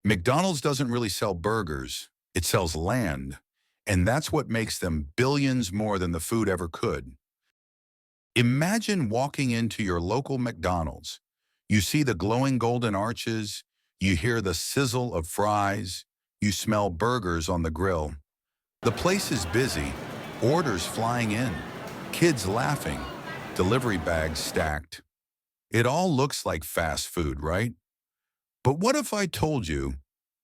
McDonald's doesn't really sell burgers, it sells land. And that's what makes them billions more than the food ever could. Imagine walking into your local McDonald's. You see the glowing golden arches, you hear the sizzle of fries, you smell burgers on the grill. The place is busy, orders flying in, kids laughing, delivery bags stacked. It all looks like fast food, right? But what if I told you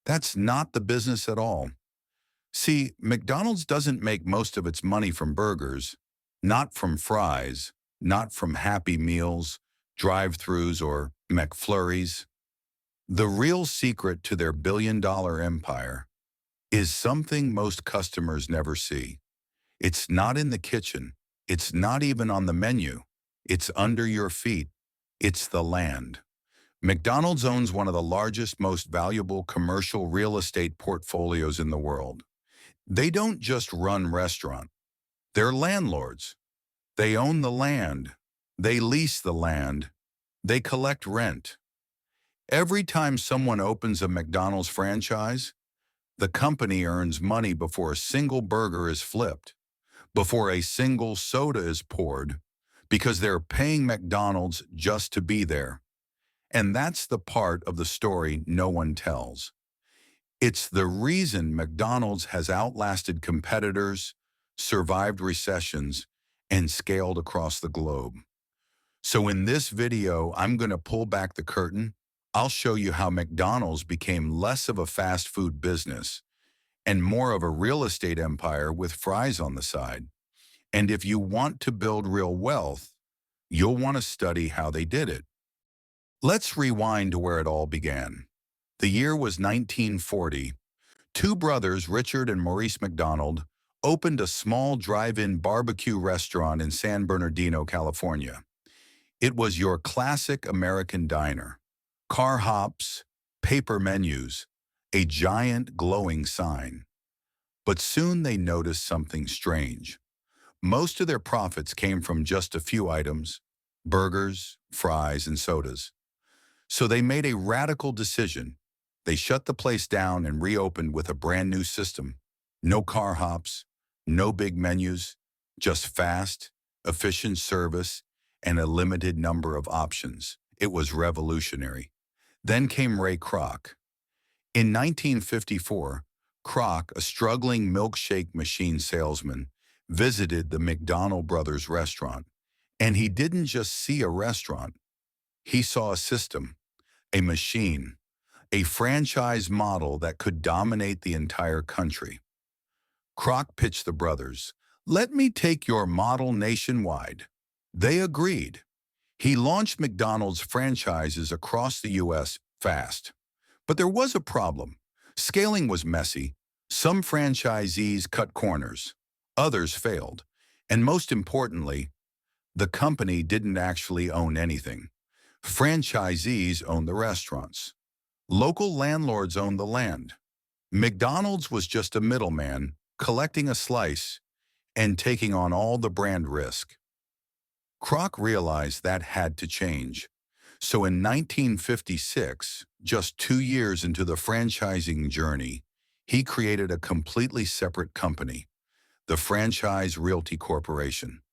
that's not the business at all? See, McDonald's doesn't make most of its money from burgers, not from fries, not from Happy Meals, drive-thrus, or McFlurries. The real secret to their billion-dollar empire is something most customers never see. It's not in the kitchen. It's not even on the menu. It's under your feet. It's the land. McDonald's owns one of the largest, most valuable commercial real estate portfolios in the world. They don't just run restaurants. They're landlords. They own the land. They lease the land. They collect rent. Every time someone opens a McDonald's franchise, the company earns money before a single burger is flipped, before a single soda is poured, because they're paying McDonald's just to be there. And that's the part of the story no one tells. It's the reason McDonald's has outlasted competitors, survived recessions, and scaled across the globe. So in this video, I'm going to pull back the curtain. I'll show you how McDonald's became less of a fast food business and more of a real estate empire with fries on the side. And if you want to build real wealth, you'll want to study how they did it. Let's rewind to where it all began. The year was 1940. Two brothers, Richard and Maurice McDonald, opened a small drive-in barbecue restaurant in San Bernardino, California. It was your classic American diner. Car hops, paper menus, a giant glowing sign. But soon they noticed something strange. Most of their profits came from just a few items: burgers, fries, and sodas. So they made a radical decision. They shut the place down and reopened with a brand new system. No car hops, no big menus, just fast, efficient service and a limited number of options. It was revolutionary. Then came Ray Kroc. In 1954, Kroc, a struggling milkshake machine salesman, visited the McDonald Brothers restaurant. And he didn't just see a restaurant. He saw a system, a machine, a franchise model that could dominate the entire country. Kroc pitched the brothers, "Let me take your model nationwide." They agreed. He launched McDonald's franchises across the U.S. fast. But there was a problem. Scaling was messy. Some franchisees cut corners. Others failed. And most importantly, the company didn't actually own anything. Franchisees owned the restaurants. Local landlords owned the land. McDonald's was just a middleman, collecting a slice and taking on all the brand risk. Kroc realized that had to change. So in 1956, just 2 years into the franchising journey, he created a completely separate company, the Franchise Realty Corporation.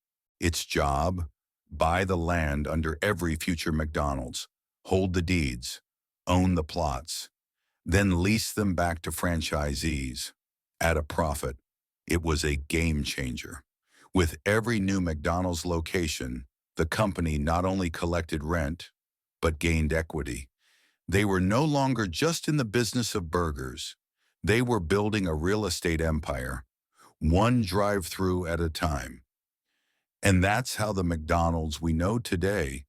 Its job: buy the land under every future McDonald's, hold the deeds, own the plots, then lease them back to franchisees at a profit. It was a game changer. With every new McDonald's location, the company not only collected rent, but gained equity. They were no longer just in the business of burgers. They were building a real estate empire, one drive-through at a time. And that's how the McDonald's we know today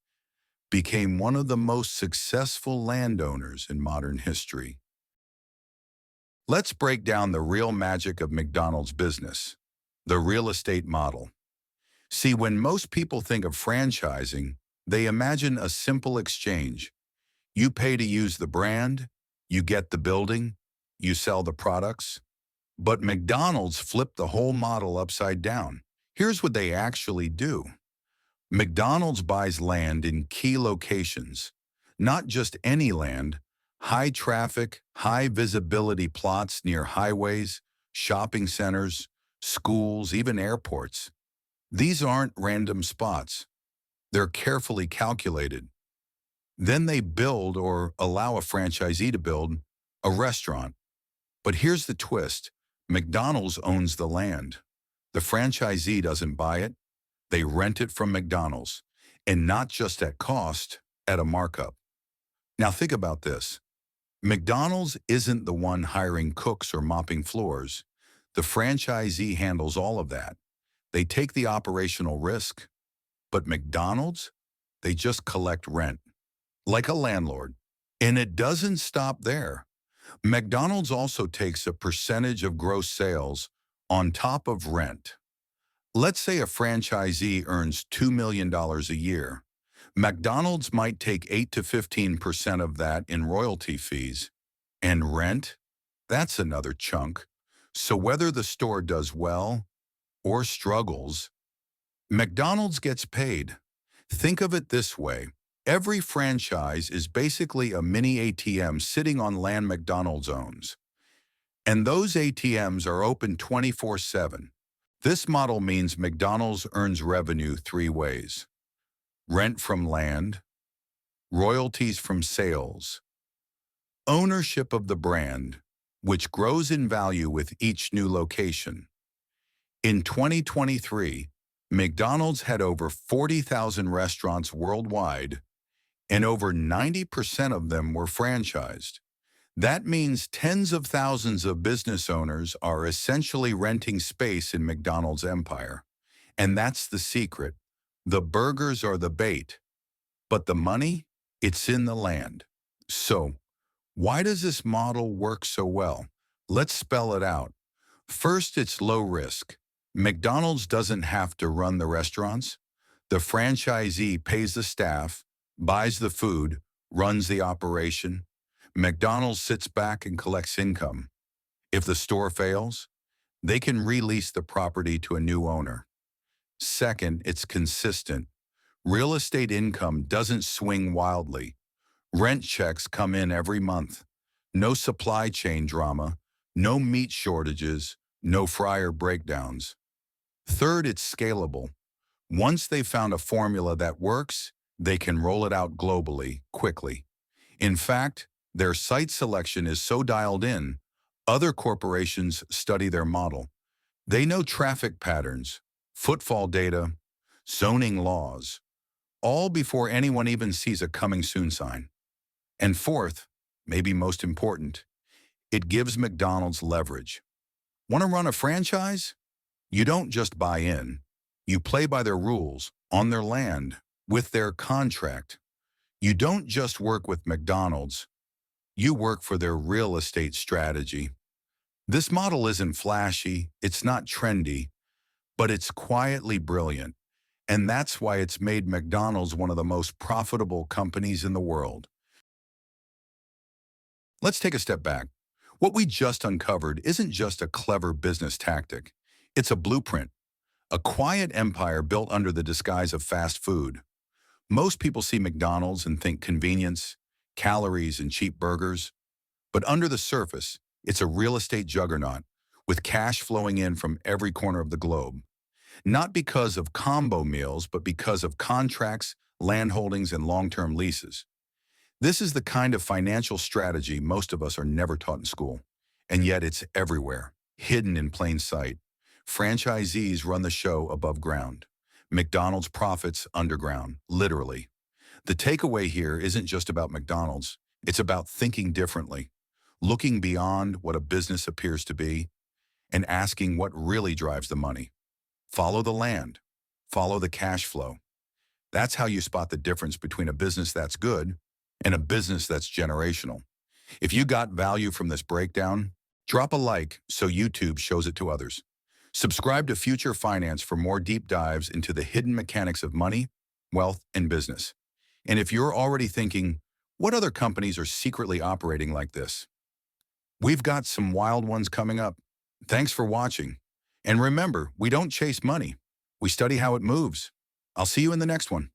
became one of the most successful landowners in modern history. Let's break down the real magic of McDonald's business, the real estate model. See, when most people think of franchising, they imagine a simple exchange. You pay to use the brand, you get the building, you sell the products. But McDonald's flipped the whole model upside down. Here's what they actually do. McDonald's buys land in key locations, not just any land, High traffic, high visibility plots near highways, shopping centers, schools, even airports. These aren't random spots. They're carefully calculated. Then they build or allow a franchisee to build a restaurant. But here's the twist. McDonald's owns the land. The franchisee doesn't buy it. They rent it from McDonald's. And not just at cost, at a markup. Now think about this. McDonald's isn't the one hiring cooks or mopping floors. The franchisee handles all of that. They take the operational risk. But McDonald's, they just collect rent, like a landlord. And it doesn't stop there. McDonald's also takes a percentage of gross sales on top of rent. Let's say a franchisee earns $2 million a year. McDonald's might take 8 to 15% of that in royalty fees. And rent? That's another chunk. So whether the store does well or struggles, McDonald's gets paid. Think of it this way. Every franchise is basically a mini ATM sitting on land McDonald's owns. And those ATMs are open 24/7. This model means McDonald's earns revenue three ways: rent from land, royalties from sales, ownership of the brand, which grows in value with each new location. In 2023, McDonald's had over 40,000 restaurants worldwide, and over 90% of them were franchised. That means tens of thousands of business owners are essentially renting space in McDonald's empire. And that's the secret. The burgers are the bait, but the money, it's in the land. So, why does this model work so well? Let's spell it out. First, it's low risk. McDonald's doesn't have to run the restaurants. The franchisee pays the staff, buys the food, runs the operation. McDonald's sits back and collects income. If the store fails, they can release the property to a new owner. Second, it's consistent. Real estate income doesn't swing wildly. Rent checks come in every month. No supply chain drama, no meat shortages, no fryer breakdowns. Third, it's scalable. Once they've found a formula that works, they can roll it out globally, quickly. In fact, their site selection is so dialed in, other corporations study their model. They know traffic patterns, footfall data, zoning laws, all before anyone even sees a coming soon sign. And fourth, maybe most important, it gives McDonald's leverage. Want to run a franchise? You don't just buy in. You play by their rules, on their land, with their contract. You don't just work with McDonald's. You work for their real estate strategy. This model isn't flashy, it's not trendy, but it's quietly brilliant. And that's why it's made McDonald's one of the most profitable companies in the world. Let's take a step back. What we just uncovered isn't just a clever business tactic. It's a blueprint, a quiet empire built under the disguise of fast food. Most people see McDonald's and think convenience, calories, and cheap burgers. But under the surface, it's a real estate juggernaut with cash flowing in from every corner of the globe. Not because of combo meals, but because of contracts, land holdings, and long-term leases. This is the kind of financial strategy most of us are never taught in school. And yet it's everywhere, hidden in plain sight. Franchisees run the show above ground. McDonald's profits underground, literally. The takeaway here isn't just about McDonald's. It's about thinking differently, looking beyond what a business appears to be, and asking what really drives the money. Follow the land. Follow the cash flow. That's how you spot the difference between a business that's good and a business that's generational. If you got value from this breakdown, drop a like so YouTube shows it to others. Subscribe to Future Finance for more deep dives into the hidden mechanics of money, wealth, and business. And if you're already thinking, what other companies are secretly operating like this? We've got some wild ones coming up. Thanks for watching. And remember, we don't chase money. We study how it moves. I'll see you in the next one.